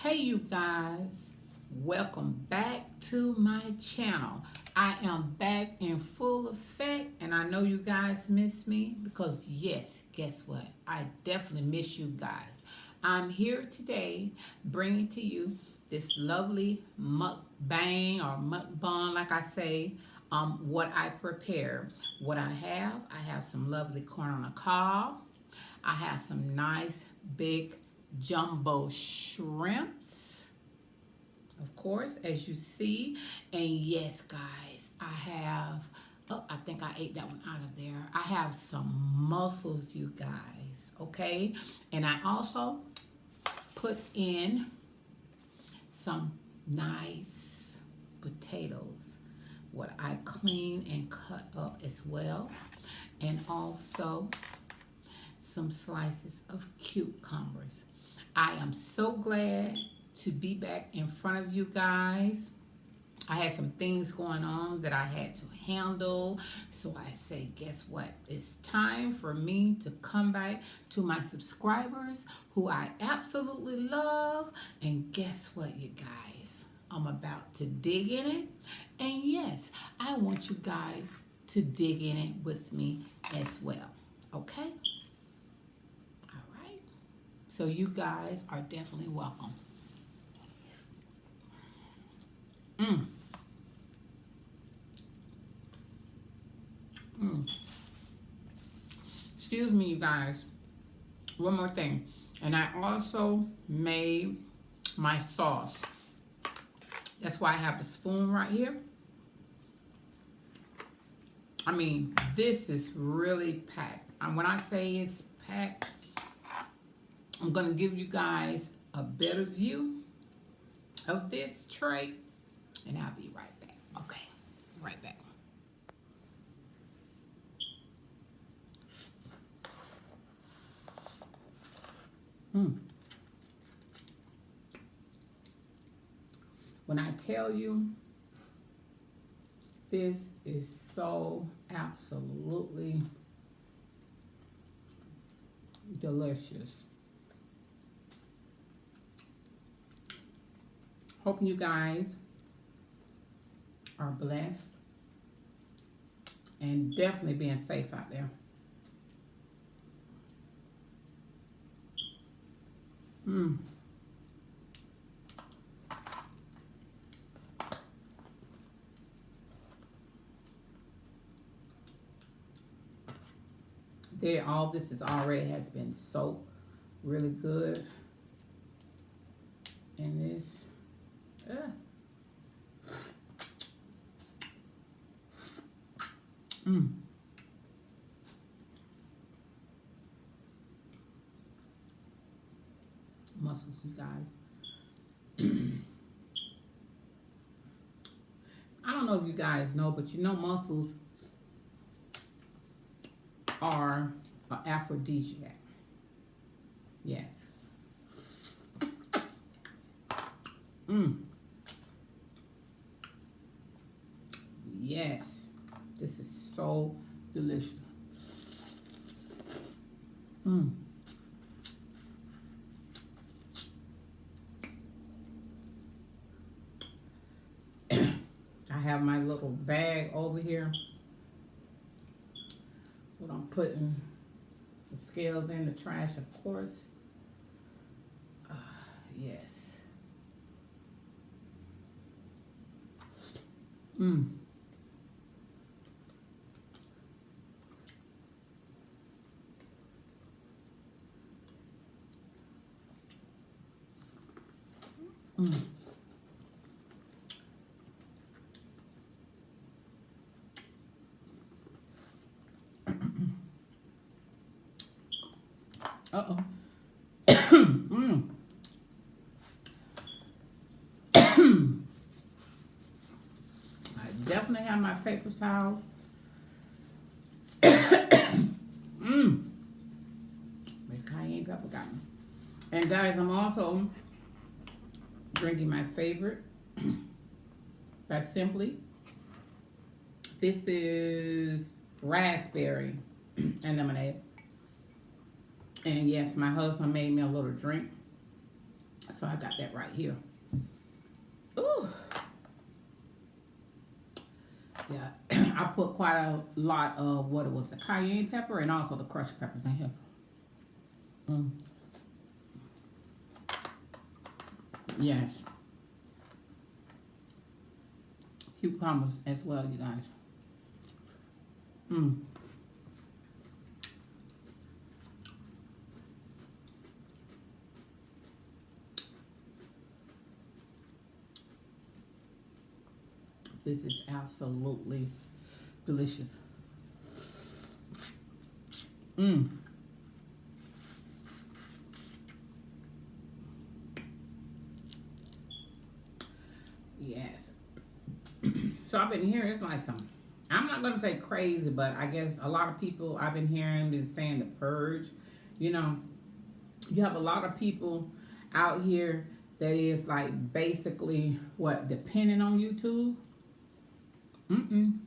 Hey you guys, welcome back to my channel. I am back in full effect and I know you guys miss me because yes, guess what? I definitely miss you guys. I'm here today bringing to you this lovely mukbang or mukbang like I say, what I prepare. What I have some lovely corn on the cob. I have some nice big jumbo shrimps, of course, as you see. And yes, guys, I have, oh, I think I ate that one out of there. I have some mussels, you guys, okay? And I also put in some nice potatoes, what I clean and cut up as well. And also some slices of cucumbers. I am so glad to be back in front of you guys. I had some things going on that I had to handle. So I say, guess what? It's time for me to come back to my subscribers who I absolutely love. And guess what, you guys? I'm about to dig in it. And yes, I want you guys to dig in it with me as well. Okay? So you guys are definitely welcome. Excuse me, you guys. One more thing. And I also made my sauce. That's why I have the spoon right here. I mean, this is really packed. And when I say it's packed, I'm going to give you guys a better view of this tray, and I'll be right back. Okay, right back. When I tell you, this is so absolutely delicious. Hoping you guys are blessed and definitely being safe out there. There, all this is already has been soaked really good. And this, mussels, you guys. I don't know if you guys know, but you know mussels are an aphrodisiac. Yes. Yes. This is so delicious. I have my little bag over here. What I'm putting the scales in the trash, of course. Yes. Uh-oh. I definitely have my paper towels. Miss cayenne pepper got me. And guys, I'm also drinking my favorite by Simply. This is raspberry and lemonade. And yes, my husband made me a little drink. So I got that right here. Ooh. Yeah, I put quite a lot of what it was, the cayenne pepper and also the crushed peppers in here. Mm. Yes. Cucumbers as well, you guys. Mm. This is absolutely delicious. Mm. Yes. So I've been hearing it's like some, I'm not gonna say crazy, but I guess a lot of people I've been hearing been saying the purge. You know, you have a lot of people out here that is like basically what depending on YouTube. Mm-mm.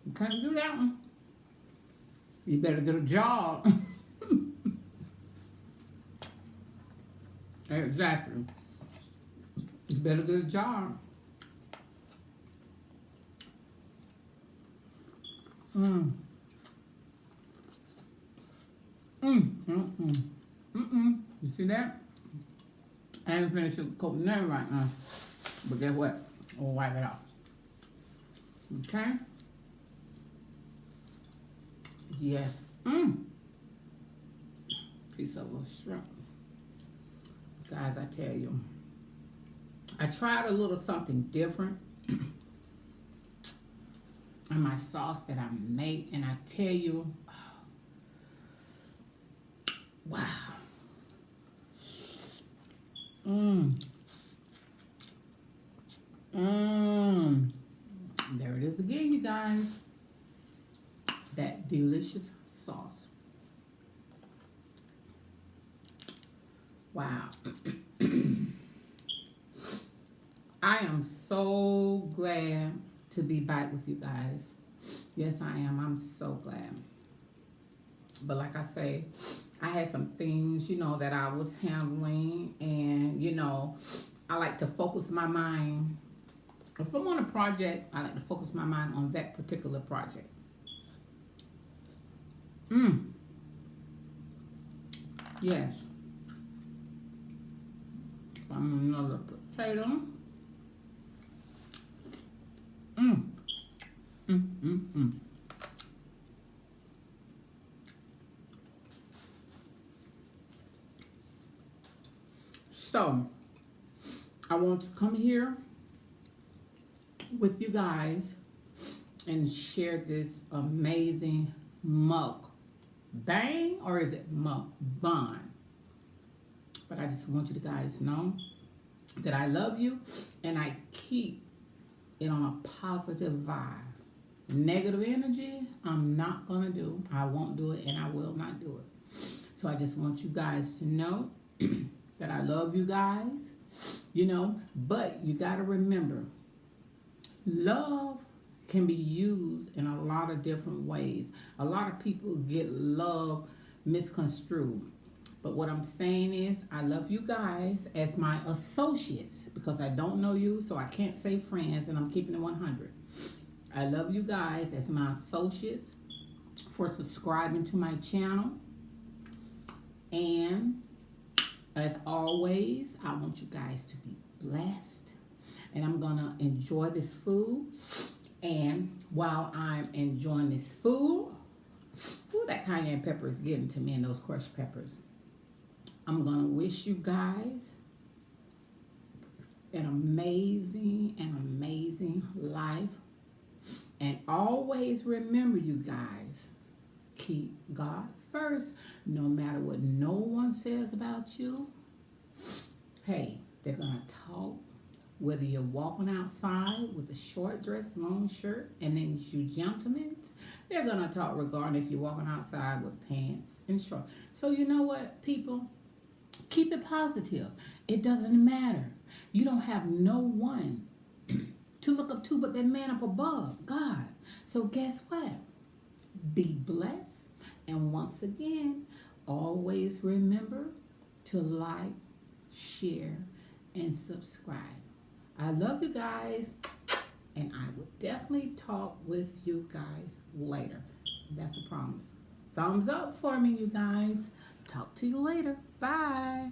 You can't do that one. You better get a job. Exactly. You better get a job. Mm. Mm. Mm-mm. Mm-mm. You see that? I ain't finished coating that right now. But guess what? We'll wipe it off. Okay? Yes. Mm. Piece of a shrimp. Guys, I tell you. I tried a little something different in my sauce that I make, and I tell you, wow. Mmm. Mmm. There it is again, you guys. That delicious sauce. Wow. I am so glad to be back with you guys. Yes, I am. I'm so glad. But like I say, I had some things, that I was handling, and I like to focus my mind. If I'm on a project, I like to focus my mind on that particular project. Mm. Yes. Some another potato. Mm. Mm. Mm. Mm. So, I want to come here with you guys and share this amazing mukbang, or is it mukbang? But I just want you guys to know that I love you and I keep it on a positive vibe. Negative energy, I'm not going to do. I won't do it and I will not do it. So I just want you guys to know that I love you guys, but you got to remember, love can be used in a lot of different ways. A lot of people get love misconstrued. But what I'm saying is, I love you guys as my associates because I don't know you, so I can't say friends, and I'm keeping it 100. I love you guys as my associates for subscribing to my channel. And as always, I want you guys to be blessed. And I'm going to enjoy this food. And while I'm enjoying this food, that cayenne pepper is getting to me, and those crushed peppers. I'm going to wish you guys an amazing life. And always remember, you guys, keep God first. No matter what no one says about you, hey, they're going to talk. Whether you're walking outside with a short dress, long shirt, and then you gentlemen, they're going to talk regarding if you're walking outside with pants and shorts. So you know what, people? Keep it positive. It doesn't matter. You don't have no one to look up to but that man up above, God. So guess what? Be blessed. And once again, always remember to like, share, and subscribe. I love you guys, and I will definitely talk with you guys later. That's a promise. Thumbs up for me, you guys. Talk to you later. Bye.